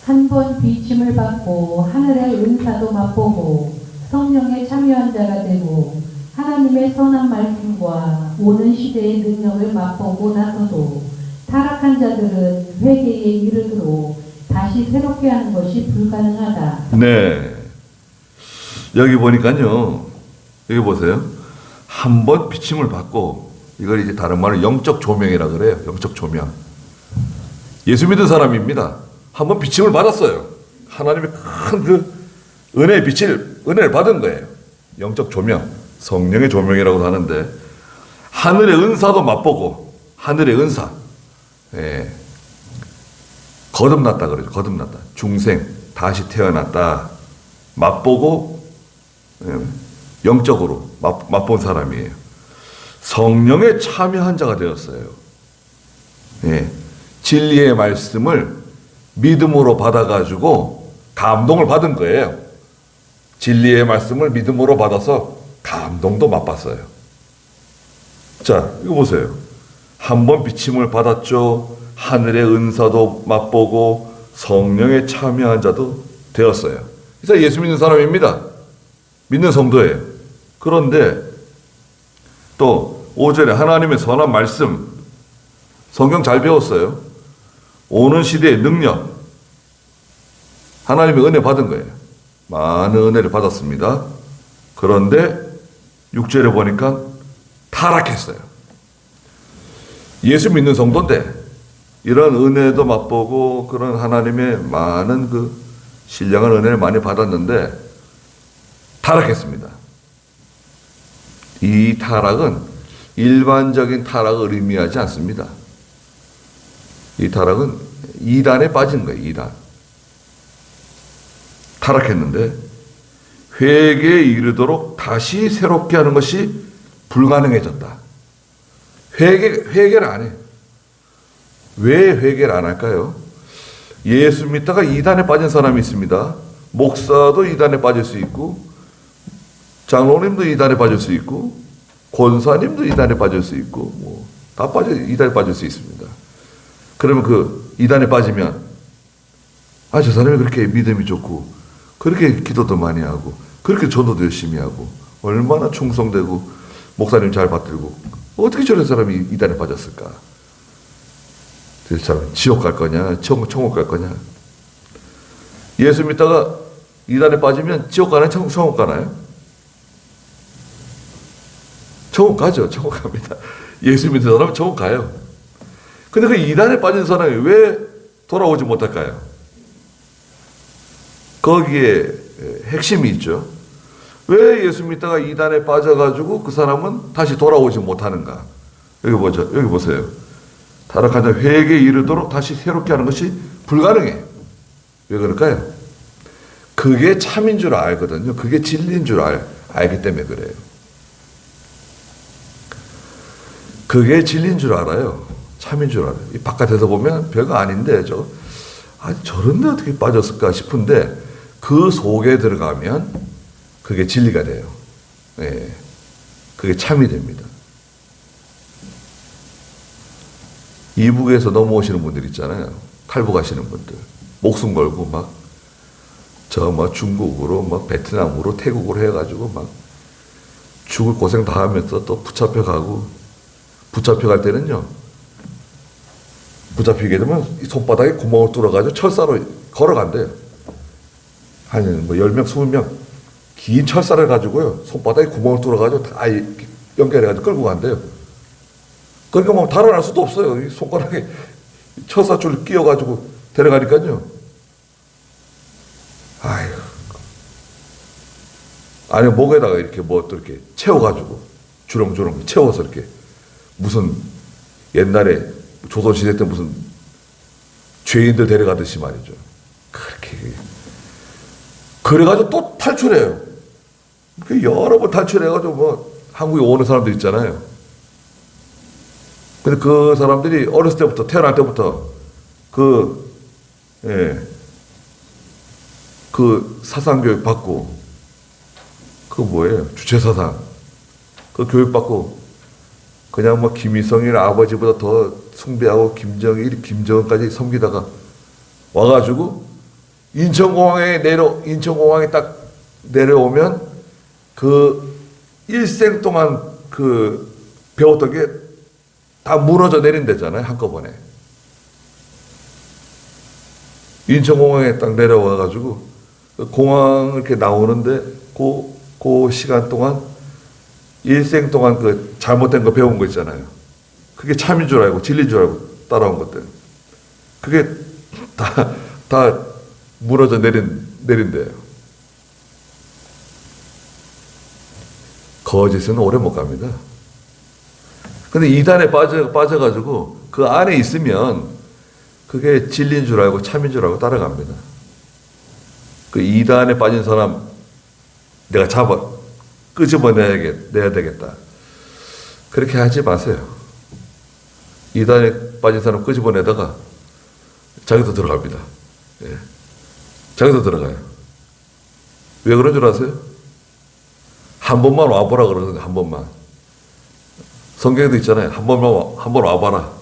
한 번 비침을 받고 하늘의 은사도 맛보고 성령에 참여한 자가 되고 하나님의 선한 말씀과 오는 시대의 능력을 맛보고 나서도 타락한 자들은 회개에 이르도록 다시 새롭게 하는 것이 불가능하다. 네. 여기 보니까요. 여기 보세요. 한 번 비침을 받고 이걸 이제 다른 말로 영적 조명이라 그래요. 영적 조명. 예수 믿은 사람입니다. 한번 비침을 받았어요. 하나님의 큰 그 은혜를 받은 거예요. 영적 조명, 성령의 조명이라고 하는데 하늘의 은사도 맛보고 하늘의 은사, 거듭났다 그러죠. 거듭났다. 중생, 다시 태어났다. 맛보고 영적으로 맛본 사람이에요. 성령에 참여한 자가 되었어요. 진리의 말씀을 믿음으로 받아가지고 감동을 받은 거예요. 진리의 말씀을 믿음으로 받아서 감동도 맛봤어요. 자, 이거 보세요. 한 번 비침을 받았죠. 하늘의 은사도 맛보고 성령에 참여한 자도 되었어요. 그래서 예수 믿는 사람입니다. 믿는 성도예요. 그런데 또 5절에 하나님의 선한 말씀, 성경 잘 배웠어요. 오는 시대의 능력, 하나님의 은혜 받은 거예요. 많은 은혜를 받았습니다. 그런데 6절에 보니까 타락했어요. 예수 믿는 성도인데 이런 은혜도 맛보고 그런 하나님의 많은 그 신령한 은혜를 많이 받았는데 타락했습니다. 이 타락은 일반적인 타락을 의미하지 않습니다. 이 타락은 이단에 빠진 거예요. 이단. 타락했는데 회개에 이르도록 다시 새롭게 하는 것이 불가능해졌다. 회개를 안 해요. 왜 회개를 안 할까요? 예수 믿다가 이단에 빠진 사람이 있습니다. 목사도 이단에 빠질 수 있고 장로님도 이단에 빠질 수 있고 권사님도 이단에 빠질 수 있고 다 이단에 빠질 수 있습니다. 그러면 그 이단에 빠지면 저 사람이 그렇게 믿음이 좋고 그렇게 기도도 많이 하고 그렇게 전도도 열심히 하고 얼마나 충성되고 목사님 잘 받들고 어떻게 저런 사람이 이단에 빠졌을까? 저 사람 지옥 갈 거냐? 천국 갈 거냐? 예수 믿다가 이단에 빠지면 지옥 가나요? 천국 가나요? 천국 가죠. 천국 갑니다. 예수 믿는 사람은 천국 가요. 근데 그 이단에 빠진 사람이 왜 돌아오지 못할까요? 거기에 핵심이 있죠. 왜 예수 믿다가 이단에 빠져가지고 그 사람은 다시 돌아오지 못하는가? 여기 보죠. 여기 보세요. 타락한 자 회개에 이르도록 다시 새롭게 하는 것이 불가능해. 왜 그럴까요? 그게 참인 줄 알거든요. 그게 진리인 줄 알기 때문에 그래요. 그게 진리인 줄 알아요. 참인 줄 알아요. 이 바깥에서 보면 별거 아닌데 저런데 어떻게 빠졌을까 싶은데 그 속에 들어가면 그게 진리가 돼요. 예. 그게 참이 됩니다. 이북에서 넘어오시는 분들 있잖아요. 탈북하시는 분들. 목숨 걸고 중국으로, 베트남으로, 태국으로 해가지고 죽을 고생 다 하면서 또 붙잡혀갈 때는요, 붙잡히게 되면 손바닥에 구멍을 뚫어가지고 철사로 걸어간대요. 한 10명, 20명. 긴 철사를 가지고요, 손바닥에 구멍을 뚫어가지고 다 연결해가지고 끌고 간대요. 그러니까 달아날 수도 없어요. 이 손가락에 철사줄 끼워가지고 데려가니까요. 아유. 아니, 목에다가 이렇게 또 이렇게 채워가지고, 주렁주렁 채워서 이렇게, 무슨 옛날에 조선시대 때 무슨 죄인들 데려가듯이 말이죠. 그렇게. 그래가지고 또 탈출해요. 여러 번 탈출해가지고 한국에 오는 사람들 있잖아요. 근데 그 사람들이 어렸을 때부터, 태어날 때부터 그 사상교육 받고, 주체사상. 그 교육받고, 그냥 김일성이나 아버지보다 더 숭배하고 김정일, 김정은까지 섬기다가 와가지고 인천공항에 딱 내려오면 그 일생 동안 배웠던 게 다 무너져 내린대잖아요, 한꺼번에. 인천공항에 딱 내려와가지고 공항 이렇게 나오는데 그 시간 동안 일생 동안 잘못된 거 배운 거 있잖아요. 그게 참인 줄 알고 진리인 줄 알고 따라온 것들. 그게 다 무너져 내린대요. 거짓은 오래 못 갑니다. 근데 이단에 빠져가지고 그 안에 있으면 그게 진리인 줄 알고 참인 줄 알고 따라갑니다. 그 이단에 빠진 사람 내가 끄집어내야 되겠다. 그렇게 하지 마세요. 이단에 빠진 사람 끄집어내다가 자기도 들어갑니다. 예. 자기도 들어가요. 왜 그런 줄 아세요? 한 번만 와보라 그러거든요. 한 번만. 성경에도 있잖아요. 한 번 와봐라.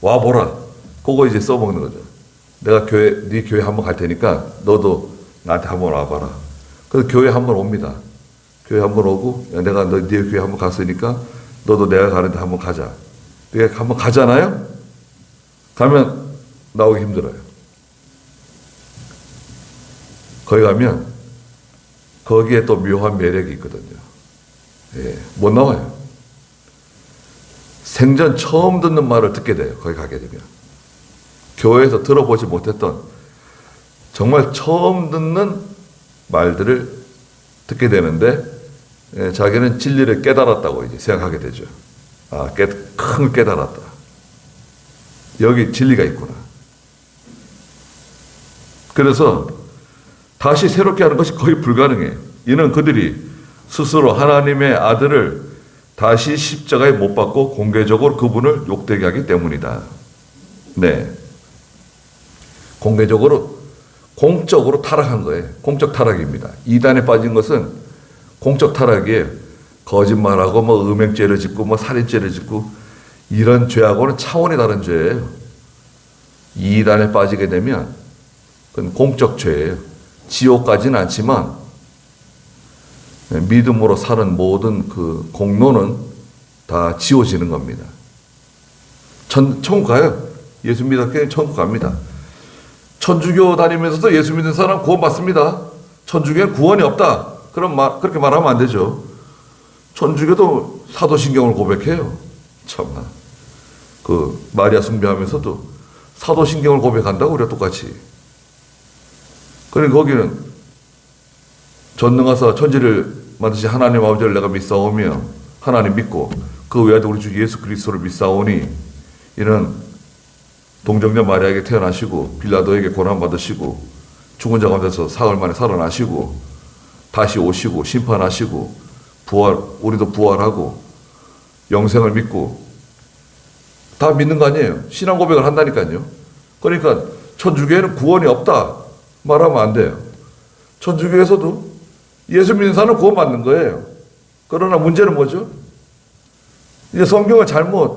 와보라. 그거 이제 써먹는 거죠. 내가 네 교회 한 번 갈 테니까 너도 나한테 한 번 와봐라. 그래서 교회 한 번 옵니다. 교회 한 번 오고, 내가 네 교회 한 번 갔으니까 너도 내가 가는데 한 번 가자. 내가 한 번 가잖아요? 가면 나오기 힘들어요. 거기 가면 거기에 또 묘한 매력이 있거든요. 예, 못 나와요. 생전 처음 듣는 말을 듣게 돼요. 거기 가게 되면. 교회에서 들어보지 못했던 정말 처음 듣는 말들을 듣게 되는데, 예, 자기는 진리를 깨달았다고 이제 생각하게 되죠. 큰 깨달았다. 여기 진리가 있구나. 그래서 다시 새롭게 하는 것이 거의 불가능해. 이는 그들이 스스로 하나님의 아들을 다시 십자가에 못 박고 공개적으로 그분을 욕되게 하기 때문이다. 네. 공적으로 타락한 거예요. 공적 타락입니다. 이단에 빠진 것은 공적 타락이에요. 거짓말하고 음행죄를 짓고 살인죄를 짓고 이런 죄하고는 차원이 다른 죄예요. 이단에 빠지게 되면 그건 공적 죄예요. 지옥 가지는 않지만 믿음으로 사는 모든 그 공로는 다 지워지는 겁니다. 천국 가요. 예수 믿었기 때문에 천국 갑니다. 천주교 다니면서도 예수 믿는 사람 구원 받습니다. 천주교는 구원이 없다. 그렇게 말하면 안 되죠. 천주교도 사도신경을 고백해요. 참나. 그 마리아 숭배하면서도 사도신경을 고백한다고 우리가 똑같이. 그러니까 거기는 전능하사 천지를 만드신 하나님 아버지를 내가 믿사오며 하나님 믿고 그 외아들 우리 주 예수 그리스도를 믿사오니 이는 동정녀 마리아에게 태어나시고 빌라도에게 고난받으시고 죽은 자 가운데서 사흘 만에 살아나시고 다시 오시고 심판하시고 우리도 부활하고 영생을 믿고 다 믿는 거 아니에요. 신앙 고백을 한다니까요. 그러니까 천주교에는 구원이 없다 말하면 안 돼요. 천주교에서도 예수 믿는 사람은 구원받는 거예요. 그러나 문제는 뭐죠? 이제 성경을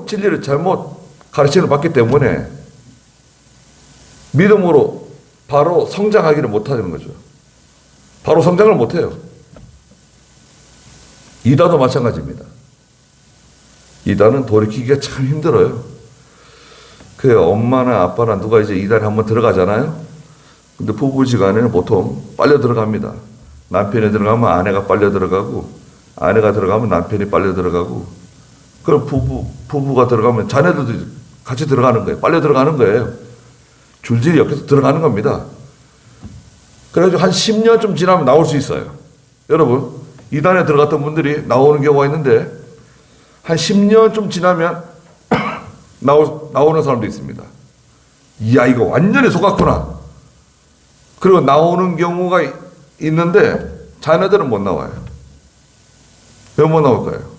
진리를 잘못 가르침을 받기 때문에 믿음으로 바로 성장하기를 못하는 거죠. 바로 성장을 못해요. 이단도 마찬가지입니다. 이단은 돌이키기가 참 힘들어요. 그 엄마나 아빠나 누가 이제 이단에 한번 들어가잖아요. 근데 부부지간에는 보통 빨려 들어갑니다. 남편이 들어가면 아내가 빨려 들어가고, 아내가 들어가면 남편이 빨려 들어가고, 그럼 부부가 들어가면 자녀들도 같이 들어가는 거예요. 빨려 들어가는 거예요. 줄줄이 엮여서 들어가는 겁니다. 그래가지고 한 10년쯤 지나면 나올 수 있어요. 여러분, 이단에 들어갔던 분들이 나오는 경우가 있는데, 한 10년쯤 지나면 나오는 사람도 있습니다. 이야, 이거 완전히 속았구나. 그리고 나오는 경우가 있는데, 자녀들은 못 나와요. 왜 못 나올까요?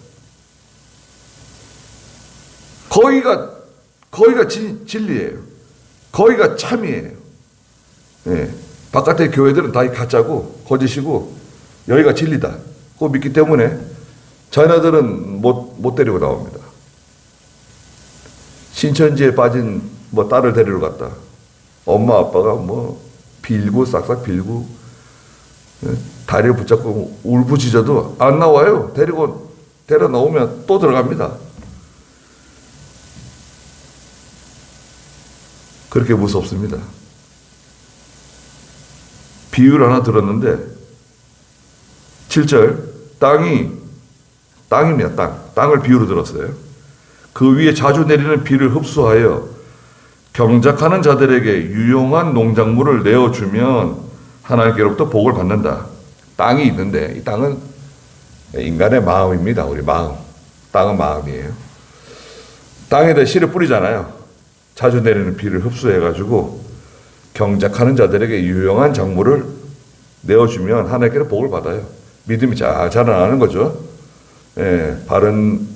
거기가 진리예요. 거기가 참이에요. 예. 바깥의 교회들은 다 가짜고, 거짓이고, 여기가 진리다. 그거 믿기 때문에 자녀들은 못 데리고 나옵니다. 신천지에 빠진 딸을 데리러 갔다. 엄마 아빠가 빌고 싹싹 빌고 다리를 붙잡고 울부짖어도 안 나와요. 데려 나오면 또 들어갑니다. 그렇게 무섭습니다. 비유를 하나 들었는데 7절 땅입니다. 땅을 비유로 들었어요. 그 위에 자주 내리는 비를 흡수하여 경작하는 자들에게 유용한 농작물을 내어주면 하나님께로부터 복을 받는다. 땅이 있는데 이 땅은 인간의 마음입니다. 우리 마음. 땅은 마음이에요. 땅에다 씨를 뿌리잖아요. 자주 내리는 비를 흡수해가지고 경작하는 자들에게 유용한 작물을 내어주면 하나님께로 복을 받아요. 믿음이 잘 자라나는 거죠. 예, 바른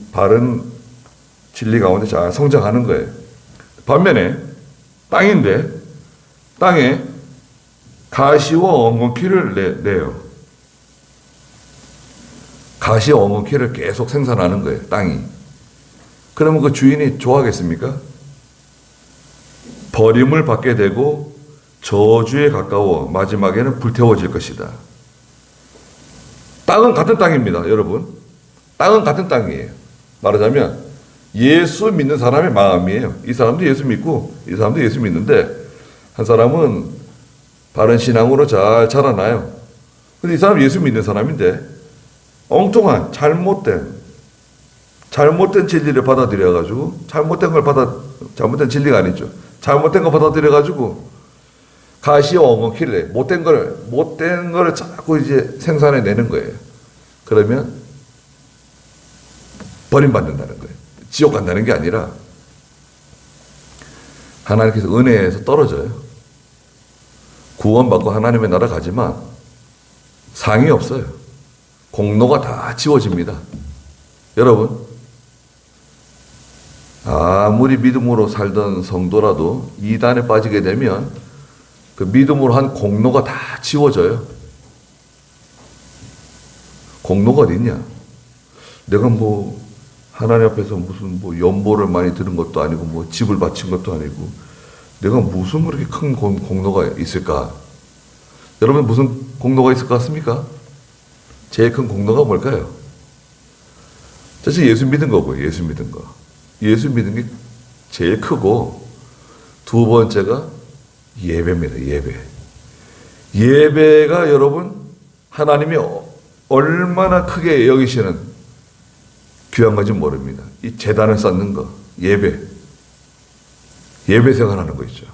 진리 가운데 잘 성장하는 거예요. 반면에 땅인데 땅에 가시와 엉겅퀴를 내요. 가시와 엉겅퀴를 계속 생산하는 거예요. 땅이. 그러면 그 주인이 좋아하겠습니까? 버림을 받게 되고 저주에 가까워 마지막에는 불태워질 것이다. 땅은 같은 땅입니다, 여러분. 땅은 같은 땅이에요. 말하자면 예수 믿는 사람의 마음이에요. 이 사람도 예수 믿고 이 사람도 예수 믿는데 한 사람은 바른 신앙으로 잘 자라나요. 근데 이 사람 예수 믿는 사람인데 엉뚱한 잘못된 진리를 받아들여가지고 잘못된 진리가 아니죠. 잘못된 거 받아들여가지고 가시와 엉겅퀴를 못된 거를 자꾸 이제 생산해 내는 거예요. 그러면 버림받는다는 거예요. 지옥 간다는 게 아니라 하나님께서 은혜에서 떨어져요. 구원받고 하나님의 나라 가지만 상이 없어요. 공로가 다 지워집니다. 여러분, 아무리 믿음으로 살던 성도라도 이단에 빠지게 되면 그 믿음으로 한 공로가 다 지워져요. 공로가 어디 있냐? 내가 하나님 앞에서 무슨 연보를 많이 들은 것도 아니고 집을 바친 것도 아니고 내가 무슨 그렇게 큰 공로가 있을까? 여러분 무슨 공로가 있을 것 같습니까? 제일 큰 공로가 뭘까요? 사실 예수 믿은 거고요. 예수 믿은 거. 예수 믿은 게 제일 크고 두 번째가 예배입니다. 예배가 여러분 하나님이 얼마나 크게 여기시는 귀한 건지 모릅니다. 이 제단을 쌓는 거, 예배 생활하는 거 있죠.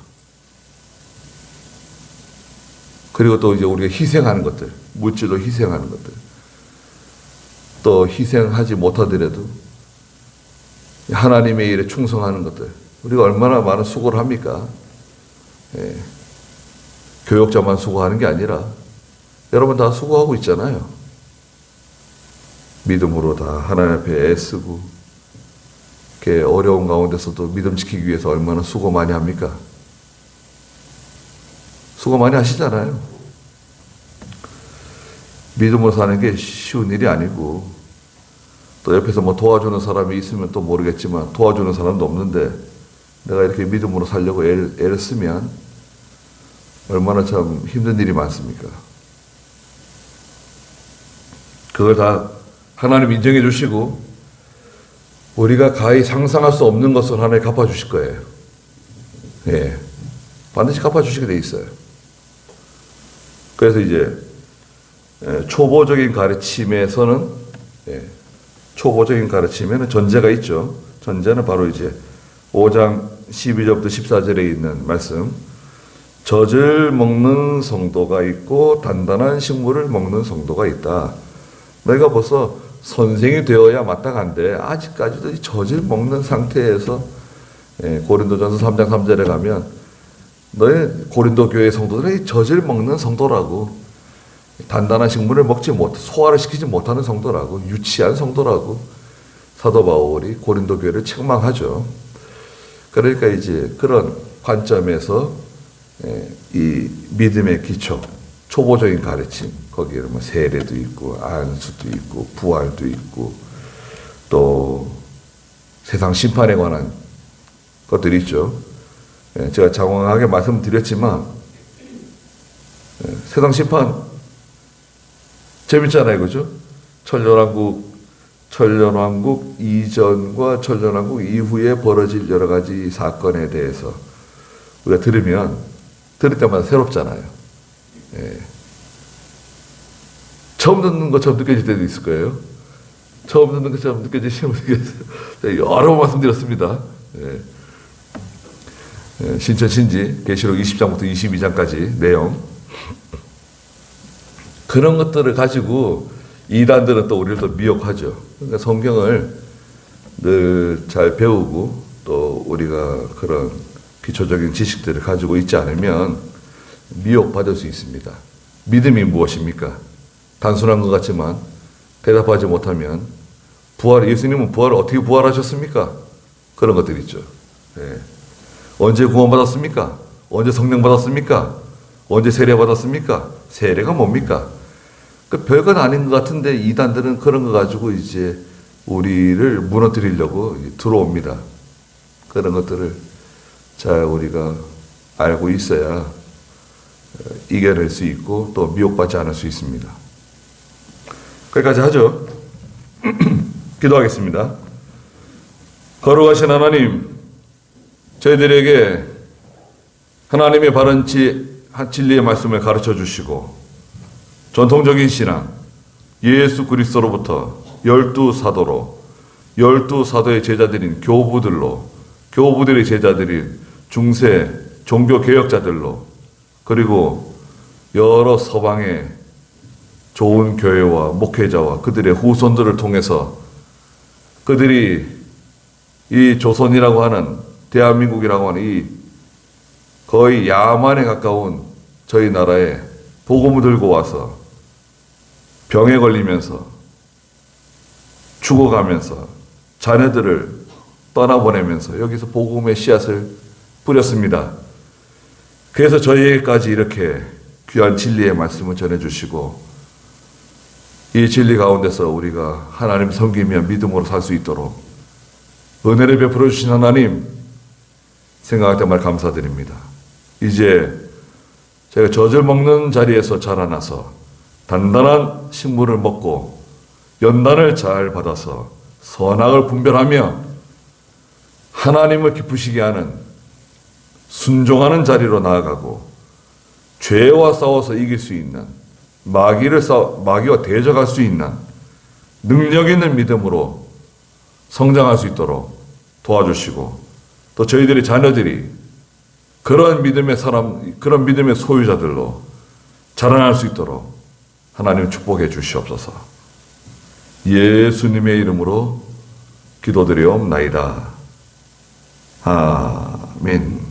그리고 또 이제 우리가 희생하는 것들, 물질로 희생하는 것들, 또 희생하지 못하더라도 하나님의 일에 충성하는 것들, 우리가 얼마나 많은 수고를 합니까? 예. 교역자만 수고하는 게 아니라 여러분 다 수고하고 있잖아요. 믿음으로 다 하나님 앞에 애쓰고, 이렇게 어려운 가운데서도 믿음 지키기 위해서 얼마나 수고 많이 합니까? 수고 많이 하시잖아요. 믿음으로 사는 게 쉬운 일이 아니고, 또 옆에서 뭐 도와주는 사람이 있으면 또 모르겠지만 도와주는 사람도 없는데 내가 이렇게 믿음으로 살려고 애를 쓰면 얼마나 참 힘든 일이 많습니까? 그걸 다 하나님 인정해 주시고 우리가 가히 상상할 수 없는 것을 하나님 갚아주실 거예요. 예, 반드시 갚아주시게 돼 있어요. 그래서 이제 초보적인 가르침에서는 초보적인 가르침에는 전제가 있죠. 전제는 바로 이제 5장 12절부터 14절에 있는 말씀. 젖을 먹는 성도가 있고 단단한 식물을 먹는 성도가 있다. 너희가 벌써 선생이 되어야 마땅한데 아직까지도 이 젖을 먹는 상태에서 고린도전서 3장 3절에 가면 너희 고린도 교회 성도들은 이 젖을 먹는 성도라고, 단단한 식물을 먹지 못, 소화를 시키지 못하는 성도라고, 유치한 성도라고 사도 바울이 고린도 교회를 책망하죠. 그러니까 이제 그런 관점에서 이 믿음의 기초, 초보적인 가르침, 거기에 뭐 세례도 있고 안수도 있고 부활도 있고 또 세상 심판에 관한 것들이 있죠. 제가 장황하게 말씀드렸지만 세상 심판 재밌잖아요, 그죠? 천년왕국 이전과 천년왕국 이후에 벌어질 여러 가지 사건에 대해서 우리가 들을 때마다 새롭잖아요. 예. 처음 듣는 것처럼 느껴질 때도 있을 거예요. 처음 듣는 것처럼 느껴지시면 모르겠어요. 여러 번 말씀드렸습니다. 예. 신천신지 계시록 20장부터 22장까지 내용, 그런 것들을 가지고 이단들은 또 우리를 또 미혹하죠. 그러니까 성경을 늘 잘 배우고 또 우리가 그런 기초적인 지식들을 가지고 있지 않으면 미혹받을 수 있습니다. 믿음이 무엇입니까? 단순한 것 같지만 대답하지 못하면 예수님은 부활을 어떻게 부활하셨습니까? 그런 것들 있죠. 네. 언제 구원받았습니까? 언제 성령 받았습니까? 언제 세례 받았습니까? 세례가 뭡니까? 그 별건 아닌 것 같은데 이단들은 그런 거 가지고 이제 우리를 무너뜨리려고 들어옵니다. 그런 것들을 잘 우리가 알고 있어야 이겨낼 수 있고 또 미혹받지 않을 수 있습니다. 거기까지 하죠. 기도하겠습니다. 거룩하신 하나님, 저희들에게 하나님의 바른 진리의 말씀을 가르쳐 주시고 전통적인 신앙, 예수 그리스도로부터 12사도로 12사도의 제자들인 교부들의 제자들인 중세 종교개혁자들로, 그리고 여러 서방의 좋은 교회와 목회자와 그들의 후손들을 통해서 그들이 이 조선이라고 하는, 대한민국이라고 하는 이 거의 야만에 가까운 저희 나라에 복음을 들고 와서 병에 걸리면서 죽어가면서 자녀들을 떠나보내면서 여기서 복음의 씨앗을 뿌렸습니다. 그래서 저희에게까지 이렇게 귀한 진리의 말씀을 전해주시고 이 진리 가운데서 우리가 하나님 섬기며 믿음으로 살 수 있도록 은혜를 베풀어 주신 하나님, 생각할 때마다 감사드립니다. 이제 제가 젖을 먹는 자리에서 자라나서 단단한 식물을 먹고 연단을 잘 받아서 선악을 분별하며 하나님을 기쁘시게 하는 순종하는 자리로 나아가고 죄와 싸워서 이길 수 있는 마귀와 대적할 수 있는 능력 있는 믿음으로 성장할 수 있도록 도와주시고, 또 저희들의 자녀들이 그런 믿음의 그런 믿음의 소유자들로 자라날 수 있도록 하나님 축복해 주시옵소서. 예수님의 이름으로 기도드리옵나이다. 아멘.